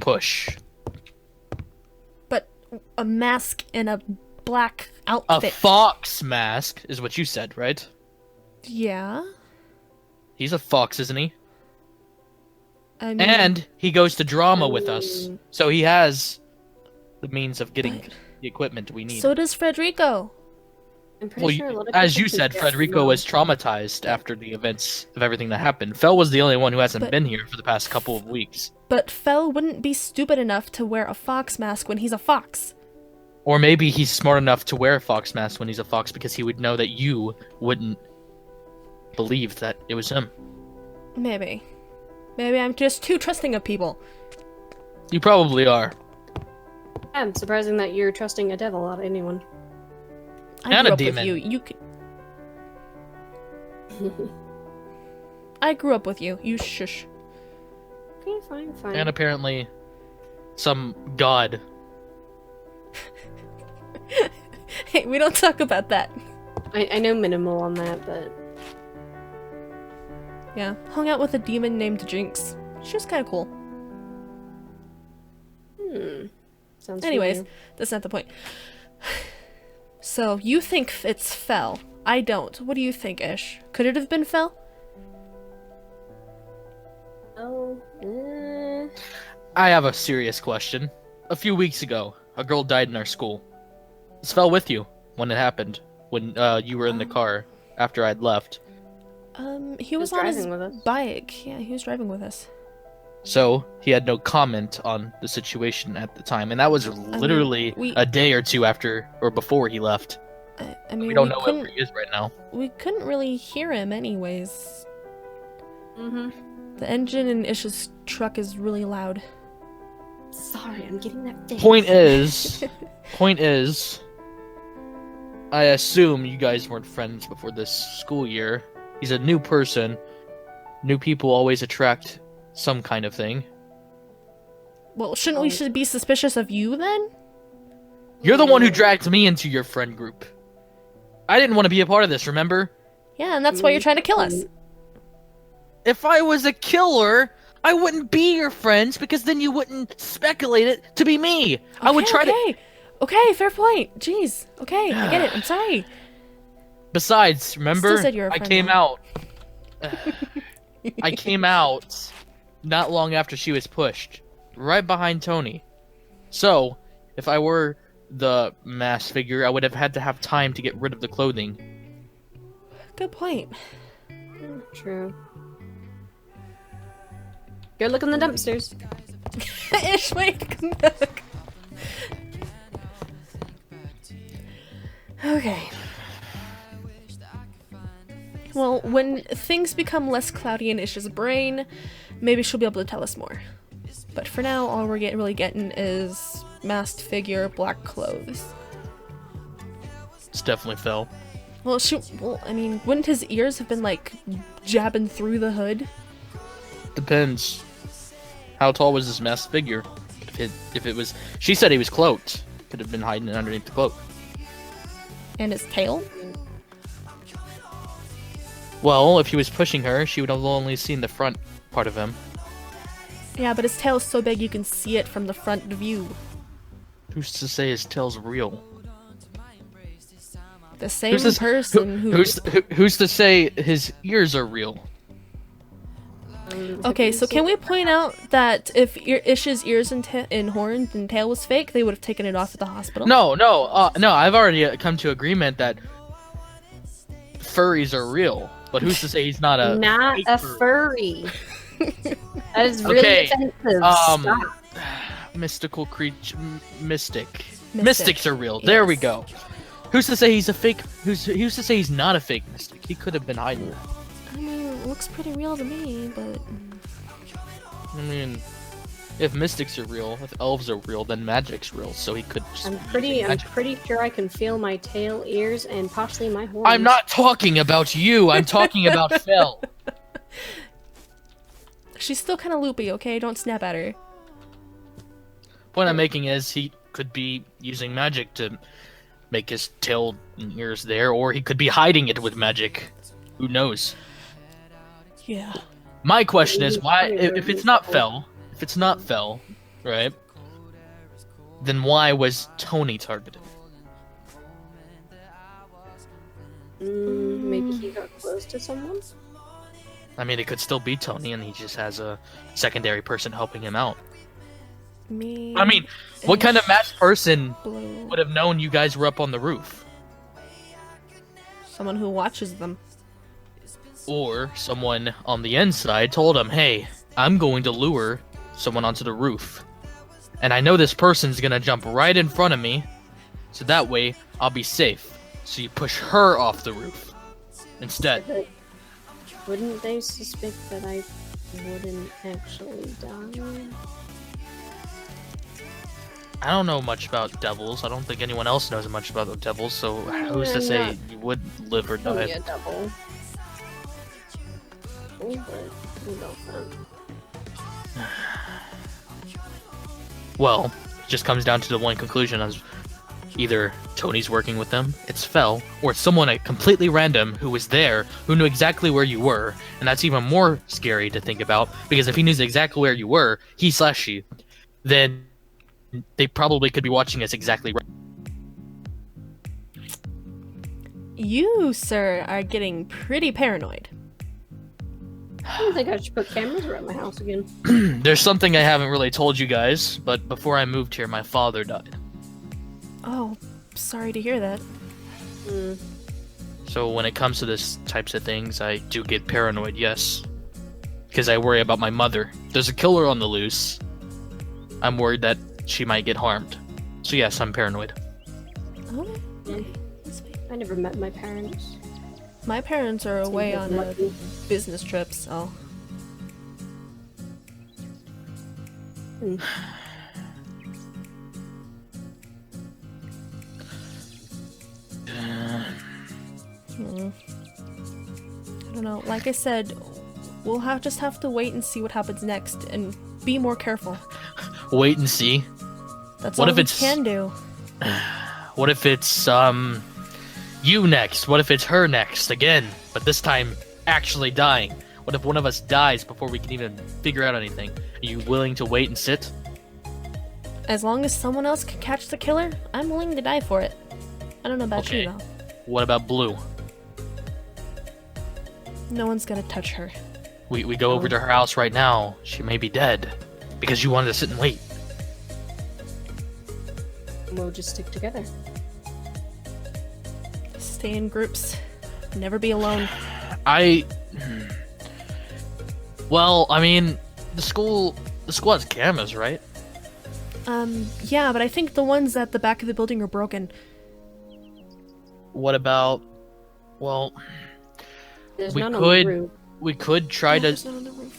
push. But a mask and a black A outfit. fox mask is what you said, right? Yeah. He's a fox, isn't he? I mean, And he goes to drama with us, so he has the means of getting But- the equipment we need. so does Frederico. I'm pretty Well, sure a lot of as people you can said, get Frederico snow. was traumatized after the events of everything that happened. Fel was the only one who hasn't But- been here for the past couple of weeks. But Fel wouldn't be stupid enough to wear a fox mask when he's a fox. Or maybe he's smart enough to wear a fox mask when he's a fox because he would know that you wouldn't believe that it was him. Maybe. Maybe I'm just too trusting of people. You probably are. I'm surprising that you're trusting a devil out of anyone. I And grew a up with demon. you. You could... I grew up with you. You shush. Okay, fine, fine. And apparently, some god. Hey, we don't talk about that. I know minimal on that, but Yeah, hung out with a demon named Jinx. She was kind of cool. sounds Anyways, familiar. that's not the point. So, you think it's Fel. I don't. What do you think, Ish? Could it have been Fel? Oh, I have a serious question. A few weeks ago, a girl died in our school. Was Fel with you when it happened? When you were in the car after I'd left? He was was on his driving with us. bike. Yeah, he was driving with us. So he had no comment on the situation at the time, and that was literally we- a day or two after or before he left. I mean, We don't know couldn't, where he is right now. we couldn't really hear him anyways. mm-hmm. The engine in Ish's truck is really loud. Sorry, I'm getting that fixed. Point is, I assume you guys weren't friends before this school year. He's a new person. New people always attract some kind of thing. Well, shouldn't we should be suspicious of you then? You're the one who dragged me into your friend group. I didn't want to be a part of this, remember? Yeah, and that's why you're trying to kill us. If I was a killer, I wouldn't be your friends because then you wouldn't speculate it to be me. I would try to. Okay, fair point. Jeez. Okay, I get it. I'm sorry. Besides, remember, Still said you're a I friend, came though. out. I came out not long after she was pushed, right behind Tony. So, if I were the mass figure, I would have had to have time to get rid of the clothing. Good point. True. Go look in the dumpsters. Ish, wait, come back. Okay. Well, when things become less cloudy in Ish's brain, maybe she'll be able to tell us more. But for now, all we're really getting is masked figure, black clothes. It's definitely Phil. Well, I mean, wouldn't his ears have been, like, jabbing through the hood? Depends. How tall was this masked figure? If it was, she said he was cloaked. Could have been hiding underneath the cloak. And his tail? Well, if he was pushing her, she would have only seen the front part of him. Yeah, but his tail is so big you can see it from the front view. Who's to say his tail's real? The same person Who's to say his ears are real? Okay, so can we point out that if Ish's ears and horns and tail was fake, they would have taken it off at the hospital? No. I've already come to agreement that furries are real. But who's to say he's not a fake furry? That is really Okay, offensive. Stop. mystical creature, Mystic. mystics are real. There we Yes. go. Who's to say he's a fake? Who's to say he's not a fake mystic? He could have been hiding. I mean, it looks pretty real to me, but... I mean, if mystics are real, if elves are real, then magic's real. So he could. Just I'm be using magic. pretty sure I can feel my tail, ears, and possibly my horns. I'm not talking about you. I'm talking about Phil. She's still kind of loopy, okay? Don't snap at her. Point I'm making is he could be using magic to make his tail and ears there, or he could be hiding it with magic. Who knows? Yeah. My question is why, if it's not Fel, right? Then why was Tony targeted? Maybe he got close to someone? I mean, it could still be Tony, and he just has a secondary person helping him out. Me. I mean, what kind of masked person Blue. would have known you guys were up on the roof? Someone who watches them. Or someone on the inside told him, hey, I'm going to lure someone onto the roof. And I know this person's gonna jump right in front of me, so that way I'll be safe. So you push her off the roof instead. But wouldn't they suspect that I wouldn't actually die? I don't know much about devils. I don't think anyone else knows much about the devils, so who's to say you would live or die? Only a devil. But we don't know. Well, it just comes down to the one conclusion as either Tony's working with them, it's Fel, or it's someone completely random who was there, who knew exactly where you were, and that's even more scary to think about, because if he knew exactly where you were, he/she, then they probably could be watching us exactly right. You, sir, are getting pretty paranoid. I don't think I should put cameras around my house again. There's something I haven't really told you guys, but before I moved here, my father died. Oh, sorry to hear that. So when it comes to this types of things, I do get paranoid, yes. Because I worry about my mother. There's a killer on the loose. I'm worried that she might get harmed. So yes, I'm paranoid. Oh, Yeah. I never met my parents. my parents are away on a Lucky. business trip, so. I don't know. Like I said, we'll just have to wait and see what happens next, and be more careful. Wait and see. That's What all if we it's- can do. What if it's, you next? What if it's her next again? But this time, actually dying? What if one of us dies before we can even figure out anything? Are you willing to wait and sit? As long as someone else can catch the killer, I'm willing to die for it. I don't know about Okay. you though. What about Blue? No one's gonna touch her. We go over to her house right now. She may be dead. Because you wanted to sit and wait. We'll just stick together. Stay in groups. Never be alone. Well, I mean, the school has cameras, right? Yeah, but I think the ones at the back of the building are broken. What about, well, There's We none could- on the roof. we could try Yeah, to, there's none on the roof.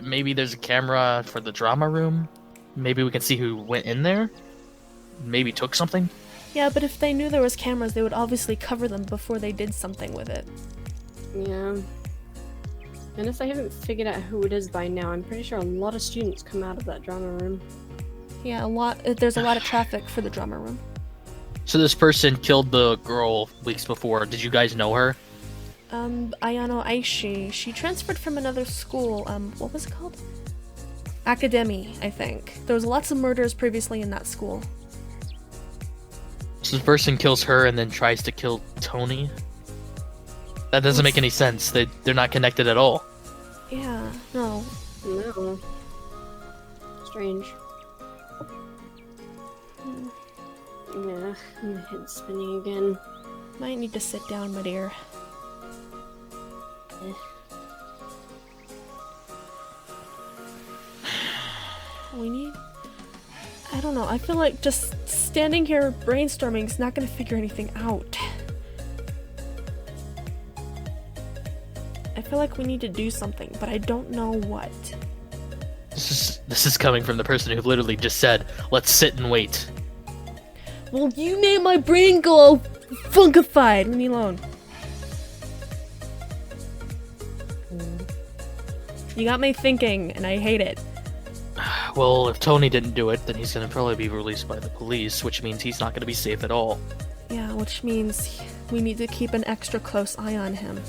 maybe there's a camera for the drama room. Maybe we can see who went in there. Maybe took something. Yeah, but if they knew there was cameras, they would obviously cover them before they did something with it. Yeah. And if they haven't figured out who it is by now, I'm pretty sure a lot of students come out of that drama room. Yeah, there's a lot of traffic for the drama room. So this person killed the girl weeks before. Did you guys know her? Ayano Aishi. She transferred from another school. What was it called? Academy, I think. There was lots of murders previously in that school. So the person kills her and then tries to kill Tony? That doesn't make any sense. They're not connected at all. Yeah, no. No. Strange. Yeah, my head's spinning again. Might need to sit down, my dear. We need... I don't know, I feel like just standing here brainstorming is not gonna figure anything out. I feel like we need to do something, but I don't know what. This is coming from the person who literally just said, "Let's sit and wait." Well, you made my brain go all funkified. Leave me alone. You got me thinking, and I hate it. Well, if Tony didn't do it, then he's gonna probably be released by the police, which means he's not gonna be safe at all. Yeah, which means we need to keep an extra close eye on him.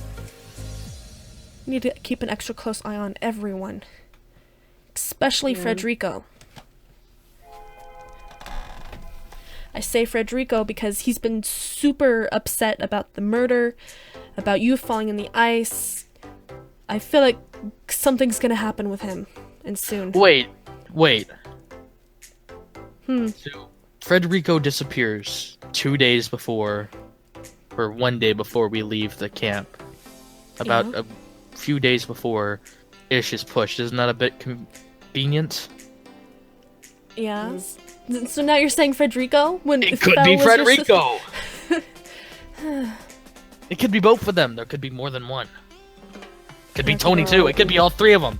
We need to keep an extra close eye on everyone. especially Yeah. Frederico. I say Frederico because he's been super upset about the murder, about you falling in the ice. I feel like something's gonna happen with him, and soon. Wait. Hmm. So, Frederico disappears 2 days before, or 1 day before we leave the camp. About Yeah. a few days before Ish is pushed. Isn't that a bit convenient? Yeah. So now you're saying Frederico? When It could Fel be was your Frederico! It could be both of them. There could be more than one. Could be That's Tony too. right. It could be all three of them.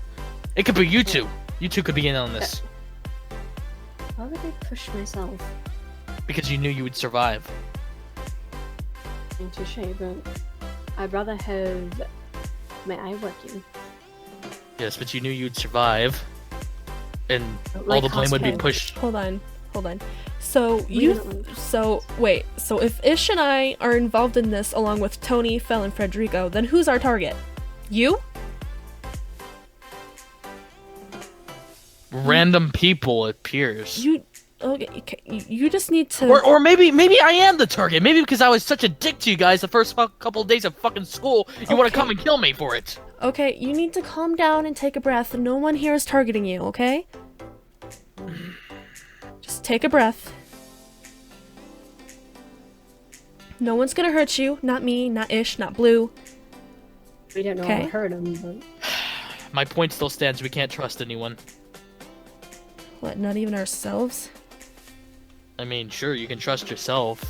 It could be you two. You two could be in on this. Why would I push myself? Because you knew you would survive. Touche, but I'd rather have my eye working. Yes, but you knew you'd survive. And Like all the blame would be cosplay. pushed. Hold on. So We you, don't- so wait, so if Ish and I are involved in this along with Tony, Fel, and Frederico, then who's our target? You? Random people, it appears. You, okay, you just need to. Or maybe I am the target. Maybe because I was such a dick to you guys the first couple of days of fucking school, you want to Okay. come and kill me for it. Okay, you need to calm down and take a breath. No one here is targeting you, okay? Just take a breath. No one's gonna hurt you. Not me, not Ish, not Blue. We don't know Okay. what hurt him, but My point still stands. We can't trust anyone. What, not even ourselves? I mean, sure, you can trust yourself.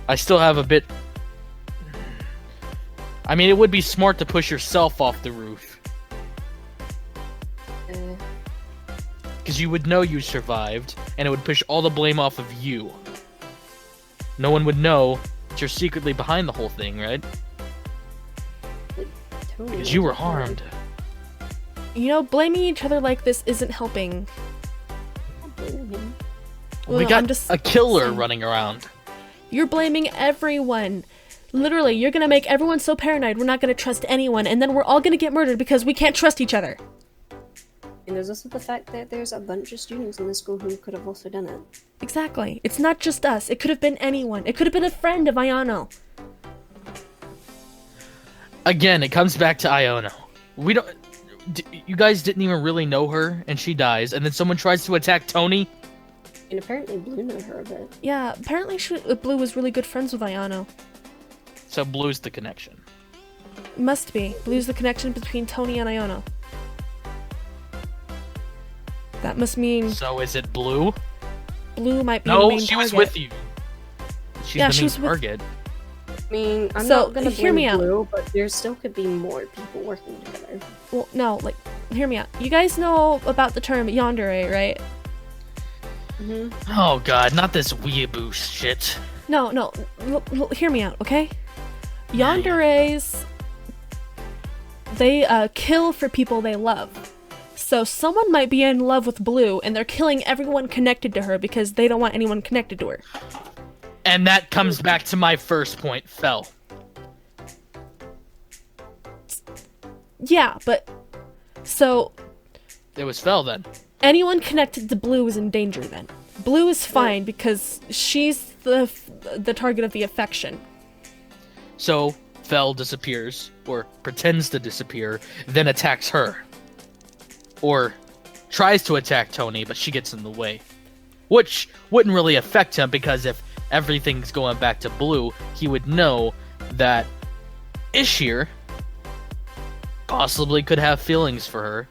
I still have a bit... I mean, it would be smart to push yourself off the roof. Because you would know you survived, and it would push all the blame off of you. No one would know that you're secretly behind the whole thing, right? Tony Because you were was harmed. You know, blaming each other like this isn't helping. not blaming him. Well, We no, got I'm just a killer saying. running around. You're blaming everyone. Literally, you're gonna make everyone so paranoid we're not gonna trust anyone, and then we're all gonna get murdered because we can't trust each other. And there's also the fact that there's a bunch of students in the school who could have also done it. Exactly. It's not just us. It could have been anyone. It could have been a friend of Ayano. Again, it comes back to Iono. We don't... You guys didn't even really know her, and she dies, and then someone tries to attack Tony? And apparently Blue knew her a bit. Yeah, apparently Blue was really good friends with Ayano. So Blue's the connection. Must be. Blue's the connection between Tony and Ayano. That must mean So is it Blue? Blue might be the No, main she was target. with you. She's Yeah, the she main was with- target. I mean, I'm So, not gonna hear blame me out. Blue, but there still could be more people working together. Well, no, like, hear me out. You guys know about the term yandere, right? Oh god, not this weeaboo shit. No, hear me out, okay? Yanderes, they kill for people they love. So someone might be in love with Blue, and they're killing everyone connected to her because they don't want anyone connected to her. And that comes back to my first point, Fel. Yeah, but so It was Fel then. anyone connected to Blue is in danger then. Blue is fine because she's the target of the affection. So Fel disappears, or pretends to disappear, then attacks her. Or tries to attack Tony, but she gets in the way. Which wouldn't really affect him, because if everything's going back to Blue, he would know that Ishir possibly could have feelings for her.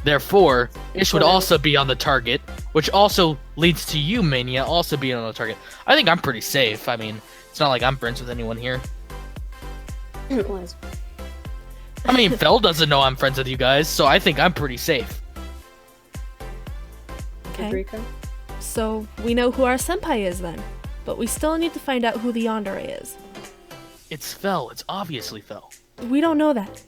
Therefore, Ish would also be on the target, which also leads to you, Mania, also being on the target. I think I'm pretty safe. I mean, it's not like I'm friends with anyone here. It was. I mean, Fel doesn't know I'm friends with you guys, so I think I'm pretty safe. Okay. Rico. So we know who our senpai is then. But we still need to find out who the yandere is. It's Fel. It's obviously Fel. We don't know that.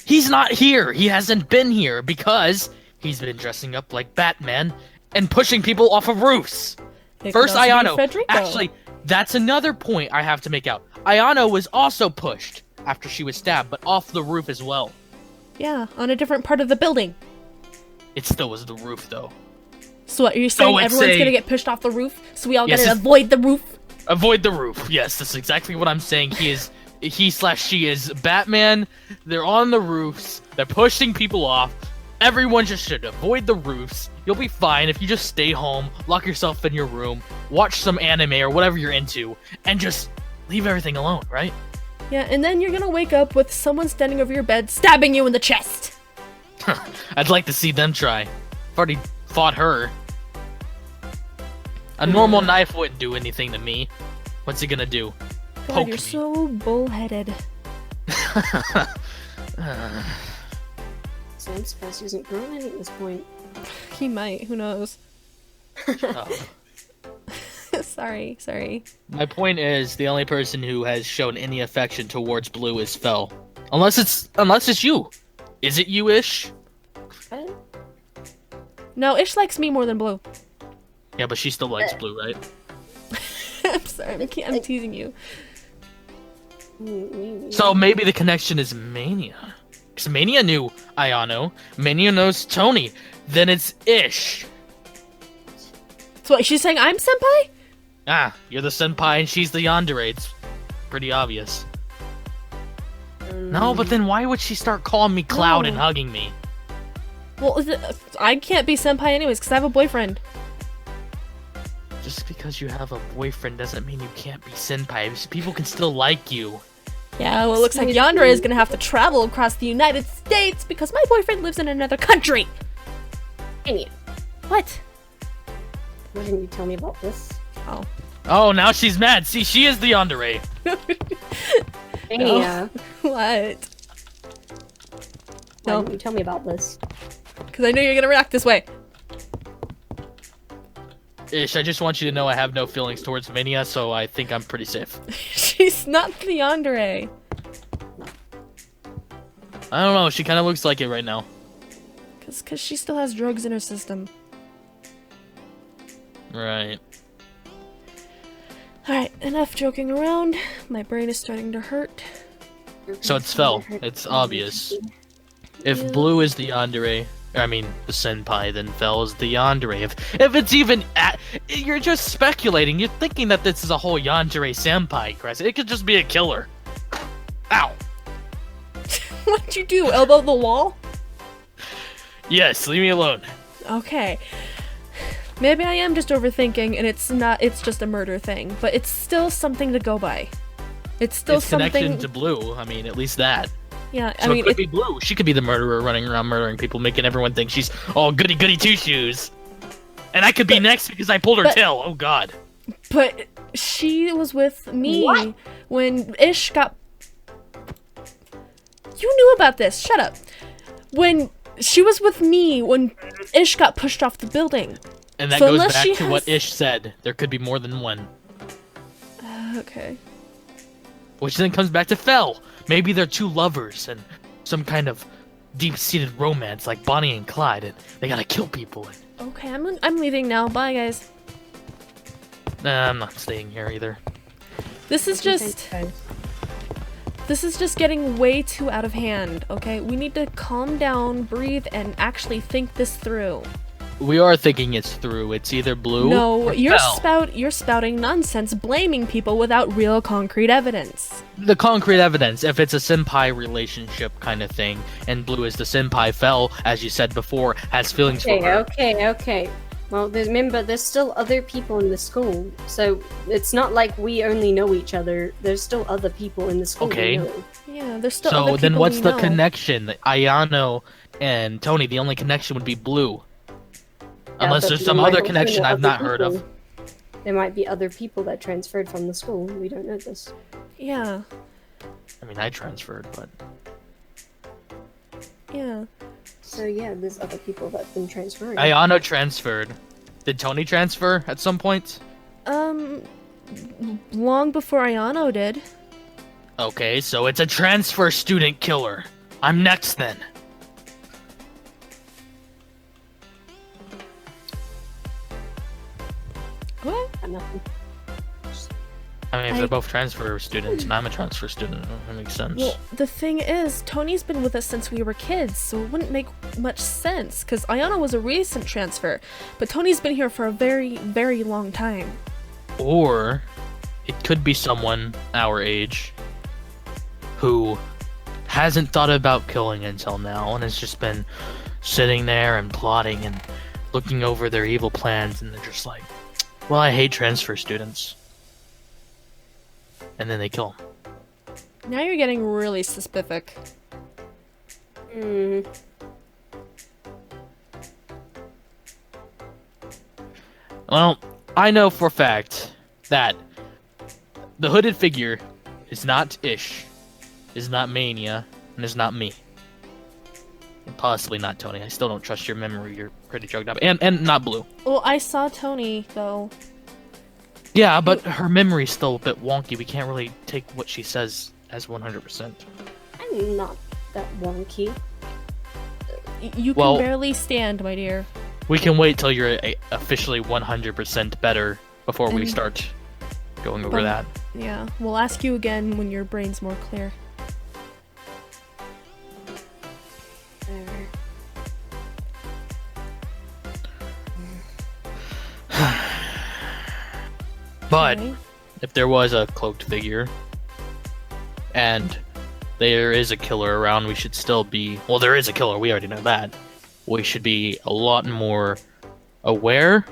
He's not here. He hasn't been here because he's been dressing up like Batman and pushing people off of roofs. It First, could also be Ayano. Frederico. Actually, that's another point I have to make out. Ayano was also pushed after she was stabbed, but off the roof as well. Yeah, on a different part of the building. It still was the roof, though. So what, are you saying it's everyone's gonna get pushed off the roof? So we all Yes, gotta it's- avoid the roof? Avoid the roof. Yes, that's exactly what I'm saying. He/she is Batman. They're on the roofs. They're pushing people off. Everyone just should avoid the roofs. You'll be fine if you just stay home, lock yourself in your room, watch some anime or whatever you're into, and just leave everything alone, right? Yeah, and then you're gonna wake up with someone standing over your bed, stabbing you in the chest. I'd like to see them try. I've already fought her. A normal knife wouldn't do anything to me. What's it gonna do? God, Poke you're me. so bullheaded. Sam Space isn't growing at this point. He might, who knows? Oh. Sorry. My point is, the only person who has shown any affection towards Blue is Fel. Unless it's you. Is it you, Ish? What? No, Ish likes me more than Blue. Yeah, but she still likes Blue, right? I'm sorry, I'm teasing you. So maybe the connection is Mania. Because Mania knew Ayano. Mania knows Tony. Then it's Ish. So what, she's saying I'm senpai? Ah, you're the senpai and she's the yandere. It's pretty obvious. No, but then why would she start calling me Cloud and No. hugging me? Well, I can't be senpai anyways, because I have a boyfriend. Just because you have a boyfriend doesn't mean you can't be senpai. People can still like you. Yeah, well, it looks like Yandere is gonna have to travel across the United States because my boyfriend lives in another country. Mania, What? why didn't you tell me about this? Oh. Oh, now she's mad. See, she is the yandere. Mania, What? why No. didn't you tell me about this? Because I knew you were gonna react this way. Ish, I just want you to know I have no feelings towards Mania, so I think I'm pretty safe. She's not the Yandere. I don't know, she kind of looks like it right now. Because she still has drugs in her system. Right. Alright, enough joking around. My brain is starting to hurt. So it's Fel. It's obvious. If Yeah. Blue is the yandere, I mean the senpai, then Fel is the yandere. If it's even you're just speculating. You're thinking that this is a whole yandere senpai, Chris. It could just be a killer. Ow. What'd you do? Elbow the wall? Yes, leave me alone. Okay. Maybe I am just overthinking and it's just a murder thing, but it's still something to go by. It's still It's something. connection to Blue. I mean, at least that. Yeah, So I mean, it could be Blue. She could be the murderer running around murdering people, making everyone think she's all goody goody two shoes. And I could be next because I pulled her but- tail. Oh God. but she was with me What? when Ish got. You knew about this. Shut up. When she was with me when Ish got pushed off the building. And that So goes unless back she to what has- Ish said. There could be more than one. Okay. Which then comes back to Fel. Maybe they're two lovers and some kind of deep-seated romance like Bonnie and Clyde, and they gotta kill people. Okay, I'm leaving now. Bye, guys. Nah, I'm not staying here either. This is just getting way too out of hand. Okay, we need to calm down, breathe, and actually think this through. We are thinking it's through. It's either Blue No, or you're Fel. spouting nonsense, blaming people without real concrete evidence. The concrete evidence, if it's a senpai relationship kind of thing, and Blue is the senpai, Fel, as you said before, has feelings for her. Okay. Well, remember, there's still other people in the school, so it's not like we only know each other. There's still other people in the school. Okay. We know. Yeah, there's still other So then people what's we the know. connection? Ayano and Tony, the only connection would be Blue. Yeah, Unless but there's we some might other also connection know I've other not heard of. people. There might be other people that transferred from the school. We don't know this. Yeah, I mean, I transferred, but... yeah. So yeah, there's other people that've been transferring. Ayano transferred. Did Tony transfer at some point? Long before Ayano did. Okay, so it's a transfer student killer. I'm next then. What? Got nothing. I mean, if they're both transfer students and I'm a transfer student, that makes sense. Well, the thing is, Tony's been with us since we were kids, so it wouldn't make much sense, because Ayana was a recent transfer, but Tony's been here for a very, very long time. Or it could be someone our age who hasn't thought about killing until now and has just been sitting there and plotting and looking over their evil plans, and they're just like, well, I hate transfer students. And then they kill him. Now you're getting really specific. Well, I know for a fact that the hooded figure is not Ish, is not Mania, and is not me. And possibly not Tony. I still don't trust your memory. You're pretty drugged up. And not Blue. Well, I saw Tony, though. Yeah, but her memory's still a bit wonky. We can't really take what she says as 100%. I'm not that wonky. You can barely stand, my dear. We can wait till you're officially 100% better before we start going over that. Yeah, we'll ask you again when your brain's more clear. But Okay. if there was a cloaked figure and there is a killer around, we should still be... Well, there is a killer. We already know that. We should be a lot more aware,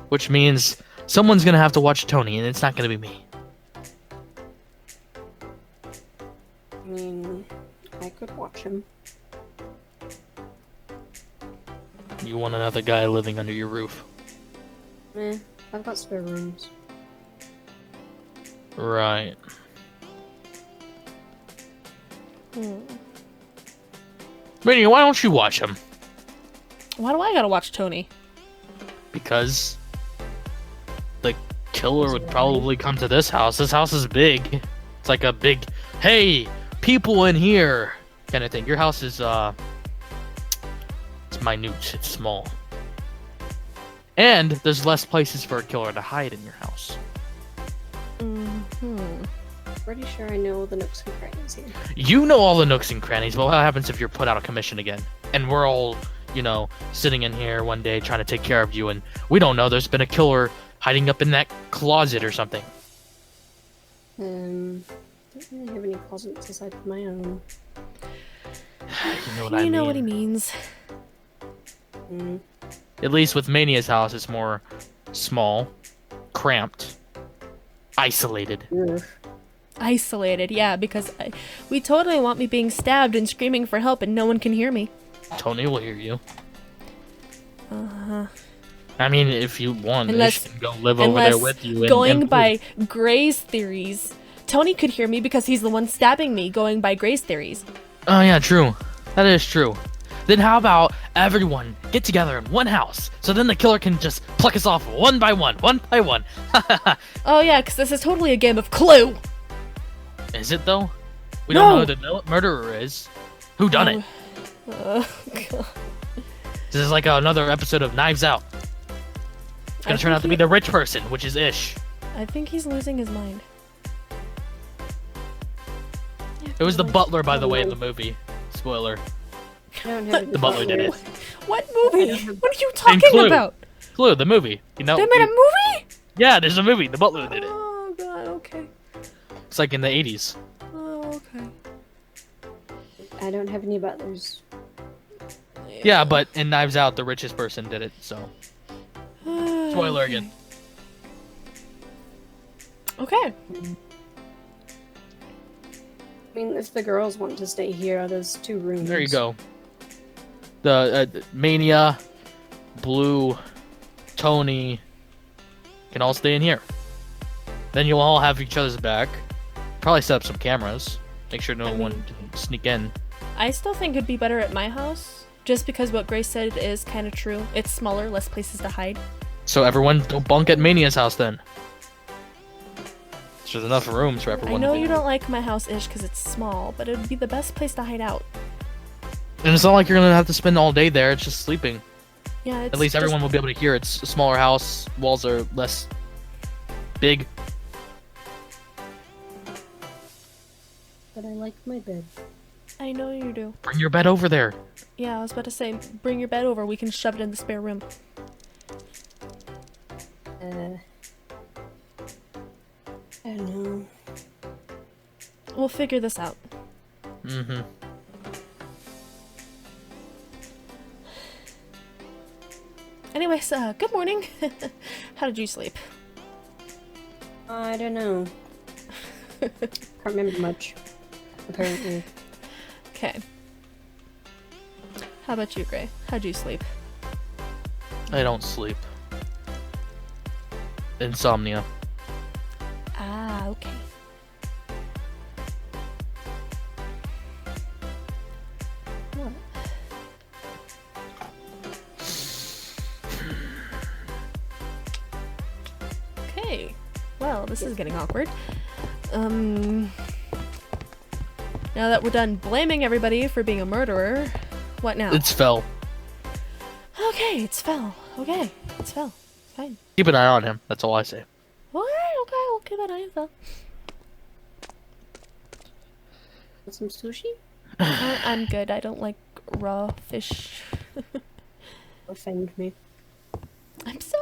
which means someone's going to have to watch Tony, and it's not going to be me. I mean, I could watch him. You want another guy living under your roof. I've got spare rooms. Right. Minnie, why don't you watch him? Why do I gotta watch Tony? Because the killer would probably come to this house. This house is big. It's like a big, hey, people in here kind of thing. Your house is, it's minute. It's small. And there's less places for a killer to hide in your house. Pretty sure I know all the nooks and crannies here. You know all the nooks and crannies, but what happens if you're put out of commission again? And we're all, you know, sitting in here one day trying to take care of you, and we don't know there's been a killer hiding up in that closet or something. Don't really have any closets aside from my own. You know what I mean? You know what he means. At least with Mania's house, it's more small, cramped, isolated. Ugh. Isolated, yeah, because we totally want me being stabbed and screaming for help and no one can hear me. Tony will hear you. Uh-huh. I mean, if you want, Unless- she can go live over there with you. Going by Gray's theories, Tony could hear me because he's the one stabbing me, going by Gray's theories. Oh yeah, true. That is true. Then how about everyone get together in one house, so then the killer can just pluck us off one by one by one. Oh yeah, because this is totally a game of Clue! Is it though? We No. don't know who the murderer is. Who done it? God. This is like another episode of Knives Out. It's gonna turn out to be the rich person, which is Ish. I think he's losing his mind. It was the butler, by the way, in the movie. Spoiler. I don't have The butler did it. What movie? What are you In talking Clue. about? Clue, the movie. You know? They made a movie? Yeah, there's a movie. The butler did it. Oh god, okay. It's like in the 80s. Oh, okay. I don't have any butlers. Yeah, but in Knives Out, the richest person did it, so. Spoiler again. Okay. I mean, if the girls want to stay here, there's 2 rooms. There you go. The Mania, Blue, Tony can all stay in here. Then you'll all have each other's back. Probably set up some cameras. Make sure no one can sneak in. I still think it'd be better at my house, just because what Grace said is kind of true. It's smaller, less places to hide. So everyone don't bunk at Mania's house then. There's enough rooms for everyone. I know to be you in. don't like my house-ish because it's small, but it'd be the best place to hide out. And it's not like you're gonna have to spend all day there. It's just sleeping. Yeah, it's At least just- everyone will be able to hear. It's a smaller house. Walls are less big. but I like my bed. I know you do. Bring your bed over there. Yeah, I was about to say, bring your bed over. We can shove it in the spare room. I don't know. We'll figure this out. Mm-hmm. Anyways, good morning. How did you sleep? I don't know. Can't remember much, apparently. Okay. How about you, Gray? How'd you sleep? I don't sleep. Insomnia. Ah, okay. What? Okay. Well, this is getting awkward. Now that we're done blaming everybody for being a murderer, what now? It's fell. Okay, it's Fel. Okay, it's Fel. Fine. Keep an eye on him. That's all I say. Okay, we'll keep an eye on Fel. Want some sushi? I'm good. I don't like raw fish. Offend me. I'm so